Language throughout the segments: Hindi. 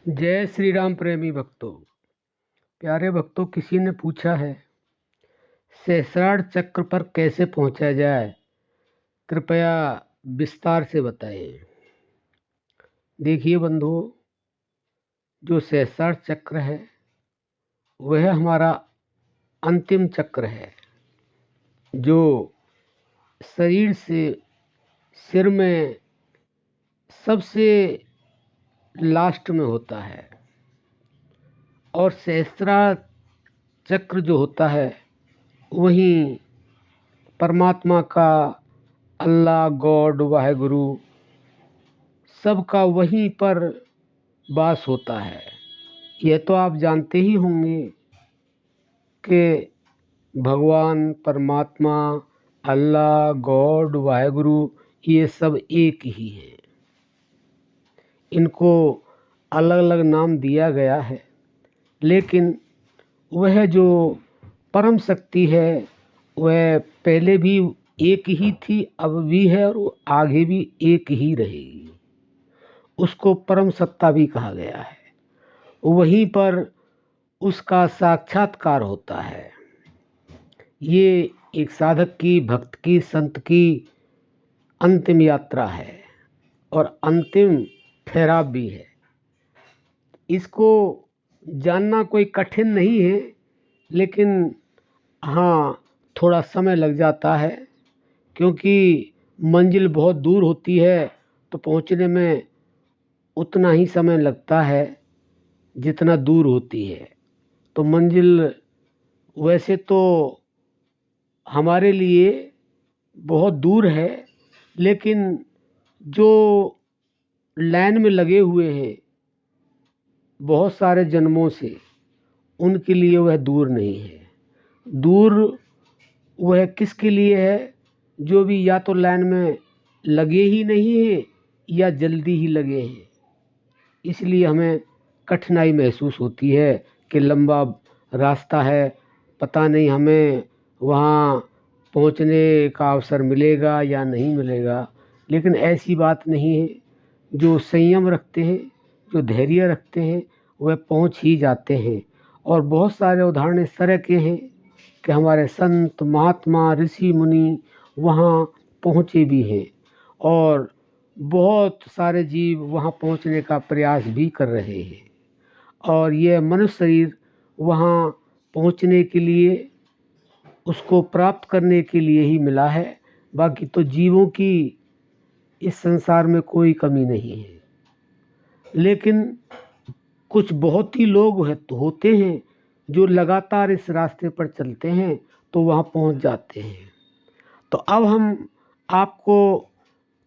जय श्री राम प्रेमी भक्तों। प्यारे भक्तों, किसी ने पूछा है सहस्रार चक्र पर कैसे पहुंचा जाए, कृपया विस्तार से बताएं। देखिए बंधुओं, जो सहस्रार चक्र है वह हमारा अंतिम चक्र है, जो शरीर से सिर में सबसे लास्ट में होता है। और सहस्रार चक्र जो होता है वहीं परमात्मा का, अल्लाह, गॉड, वाहेगुरु, सबका वहीं पर वास होता है। यह तो आप जानते ही होंगे कि भगवान, परमात्मा, अल्लाह, गॉड, वाहेगुरु, ये सब एक ही हैं। इनको अलग अलग नाम दिया गया है, लेकिन वह जो परम शक्ति है वह पहले भी एक ही थी, अब भी है और वो आगे भी एक ही रहेगी। उसको परम सत्ता भी कहा गया है। वहीं पर उसका साक्षात्कार होता है। ये एक साधक की, भक्त की, संत की अंतिम यात्रा है और अंतिम ठहराव भी है। इसको जानना कोई कठिन नहीं है, लेकिन हाँ, थोड़ा समय लग जाता है, क्योंकि मंजिल बहुत दूर होती है तो पहुंचने में उतना ही समय लगता है जितना दूर होती है। तो मंजिल वैसे तो हमारे लिए बहुत दूर है, लेकिन जो लाइन में लगे हुए हैं बहुत सारे जन्मों से, उनके लिए वह दूर नहीं है। दूर वह किसके लिए है? जो भी या तो लाइन में लगे ही नहीं है या जल्दी ही लगे हैं। इसलिए हमें कठिनाई महसूस होती है कि लंबा रास्ता है, पता नहीं हमें वहाँ पहुँचने का अवसर मिलेगा या नहीं मिलेगा। लेकिन ऐसी बात नहीं है। जो संयम रखते हैं, जो धैर्य रखते हैं, वह पहुँच ही जाते हैं। और बहुत सारे उदाहरण इस तरह के हैं कि हमारे संत, महात्मा, ऋषि, मुनि वहाँ पहुँचे भी हैं और बहुत सारे जीव वहाँ पहुँचने का प्रयास भी कर रहे हैं। और यह मनुष्य शरीर वहाँ पहुँचने के लिए, उसको प्राप्त करने के लिए ही मिला है। बाकी तो जीवों की इस संसार में कोई कमी नहीं है। लेकिन कुछ बहुत ही लोग होते हैं जो लगातार इस रास्ते पर चलते हैं तो वहाँ पहुँच जाते हैं। तो अब हम आपको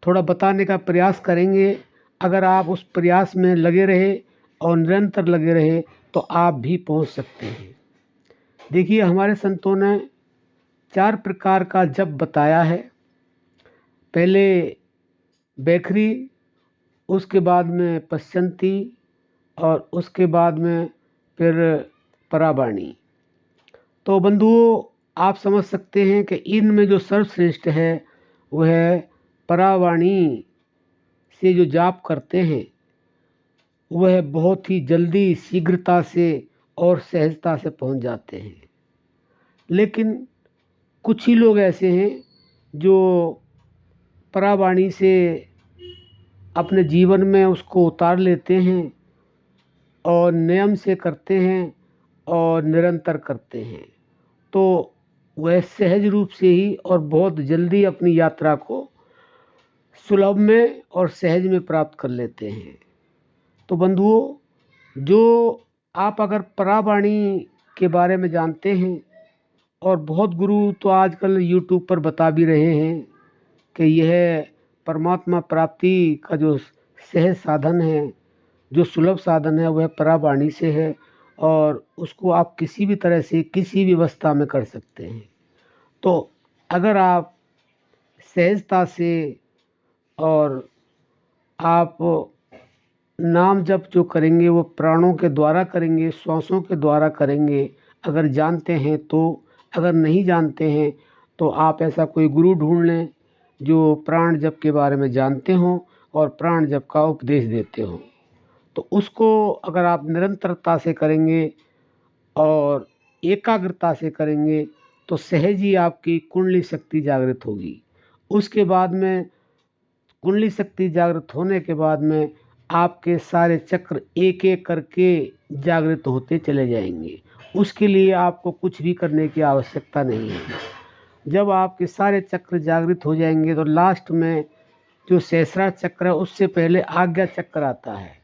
थोड़ा बताने का प्रयास करेंगे। अगर आप उस प्रयास में लगे रहे और निरंतर लगे रहे तो आप भी पहुंच सकते हैं। देखिए, हमारे संतों ने 4 प्रकार का जप बताया है। पहले बैखरी, उसके बाद में पश्चंती और उसके बाद में फिर पराबाणी। तो बंधुओं, आप समझ सकते हैं कि इनमें जो सर्वश्रेष्ठ है वह परावाणी से जो जाप करते हैं वह बहुत ही जल्दी, शीघ्रता से और सहजता से पहुंच जाते हैं। लेकिन कुछ ही लोग ऐसे हैं जो परावाणी से अपने जीवन में उसको उतार लेते हैं और नियम से करते हैं और निरंतर करते हैं, तो वह सहज रूप से ही और बहुत जल्दी अपनी यात्रा को सुलभ में और सहज में प्राप्त कर लेते हैं। तो बंधुओं, जो आप अगर परावाणी के बारे में जानते हैं, और बहुत गुरु तो आजकल यूट्यूब पर बता भी रहे हैं कि यह परमात्मा प्राप्ति का जो सहज साधन है, जो सुलभ साधन है, वह परावाणी से है और उसको आप किसी भी तरह से, किसी भी अवस्था में कर सकते हैं। तो अगर आप सहजता से और आप नाम जप जो करेंगे वो प्राणों के द्वारा करेंगे, श्वासों के द्वारा करेंगे, अगर जानते हैं तो। अगर नहीं जानते हैं तो आप ऐसा कोई गुरु ढूंढ लें जो प्राण जप के बारे में जानते हों और प्राण जप का उपदेश देते हों। तो उसको अगर आप निरंतरता से करेंगे और एकाग्रता से करेंगे तो सहज ही आपकी कुंडली शक्ति जागृत होगी। उसके बाद में कुंडली शक्ति जागृत होने के बाद में आपके सारे चक्र एक एक करके जागृत होते चले जाएंगे। उसके लिए आपको कुछ भी करने की आवश्यकता नहीं है। जब आपके सारे चक्र जागृत हो जाएंगे तो लास्ट में जो सहस्रार चक्र है उससे पहले आज्ञा चक्र आता है।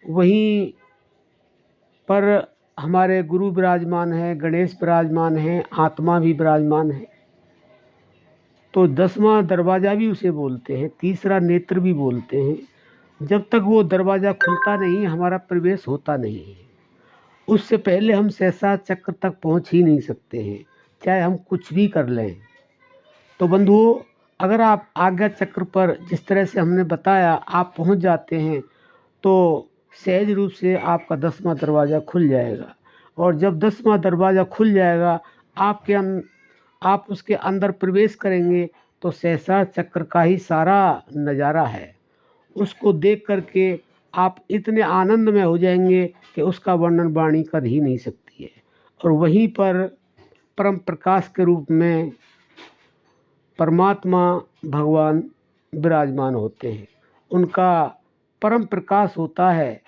वहीं पर हमारे गुरु विराजमान है, गणेश विराजमान है, आत्मा भी विराजमान है। तो 10वां दरवाज़ा भी उसे बोलते हैं, तीसरा नेत्र भी बोलते हैं। जब तक वो दरवाज़ा खुलता नहीं हमारा प्रवेश होता नहीं है। उससे पहले हम सहस्रार चक्र तक पहुंच ही नहीं सकते हैं, चाहे हम कुछ भी कर लें। तो बंधुओं, अगर आप आज्ञा चक्र पर जिस तरह से हमने बताया आप पहुंच जाते हैं तो सहज रूप से आपका 10वां दरवाज़ा खुल जाएगा। और जब 10वां दरवाज़ा खुल जाएगा आप उसके अंदर प्रवेश करेंगे तो सहस्रार चक्र का ही सारा नज़ारा है। उसको देख करके आप इतने आनंद में हो जाएंगे कि उसका वर्णन वाणी कर ही नहीं सकती है। और वहीं पर परम प्रकाश के रूप में परमात्मा भगवान विराजमान होते हैं। उनका परम प्रकाश होता है।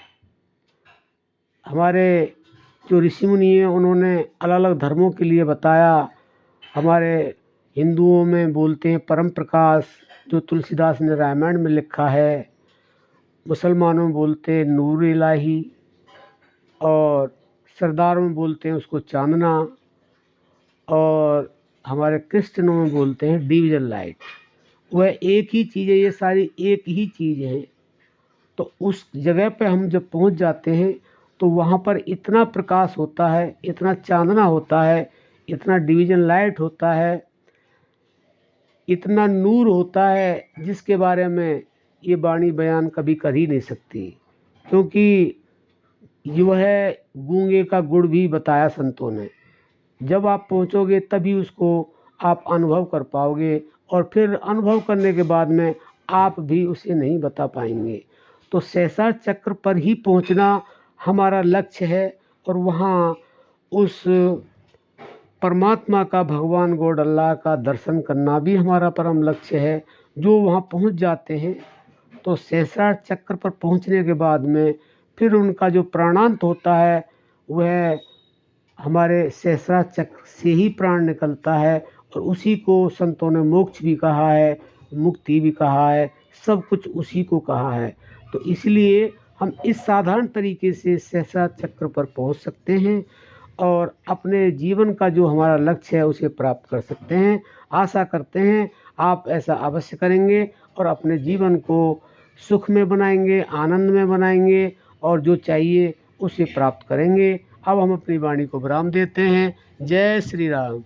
हमारे जो ऋषि मुनि हैं उन्होंने अलग अलग धर्मों के लिए बताया। हमारे हिंदुओं में बोलते हैं परम प्रकाश, जो तुलसीदास ने रामायण में लिखा है। मुसलमानों में बोलते हैं नूर इलाही, और सरदारों में बोलते हैं उसको चांदना, और हमारे क्रिश्चियनों में बोलते हैं डिवीजन लाइट। वह एक ही चीज़ है, ये सारी एक ही चीज़ है। तो उस जगह पे हम जब पहुंच जाते हैं तो वहाँ पर इतना प्रकाश होता है, इतना चांदना होता है, इतना डिवीजन लाइट होता है, इतना नूर होता है जिसके बारे में ये वाणी बयान कभी कर ही नहीं सकती। क्योंकि जो है गूंगे का गुड़ भी बताया संतों ने। जब आप पहुंचोगे तभी उसको आप अनुभव कर पाओगे, और फिर अनुभव करने के बाद में आप भी उसे नहीं बता पाएंगे। तो सहस्रार चक्र पर ही पहुंचना हमारा लक्ष्य है, और वहाँ उस परमात्मा का, भगवान गॉड अल्लाह का दर्शन करना भी हमारा परम लक्ष्य है। जो वहाँ पहुँच जाते हैं तो सहस्रार चक्र पर पहुँचने के बाद में फिर उनका जो प्राणांत होता है वह हमारे सहस्रार चक्र से ही प्राण निकलता है, और उसी को संतों ने मोक्ष भी कहा है, मुक्ति भी कहा है, सब कुछ उसी को कहा है। तो इसलिए हम इस साधारण तरीके से सहस्रार चक्र पर पहुंच सकते हैं और अपने जीवन का जो हमारा लक्ष्य है उसे प्राप्त कर सकते हैं। आशा करते हैं आप ऐसा अवश्य करेंगे और अपने जीवन को सुख में बनाएंगे, आनंद में बनाएंगे, और जो चाहिए उसे प्राप्त करेंगे। अब हम अपनी वाणी को विराम देते हैं। जय श्री राम।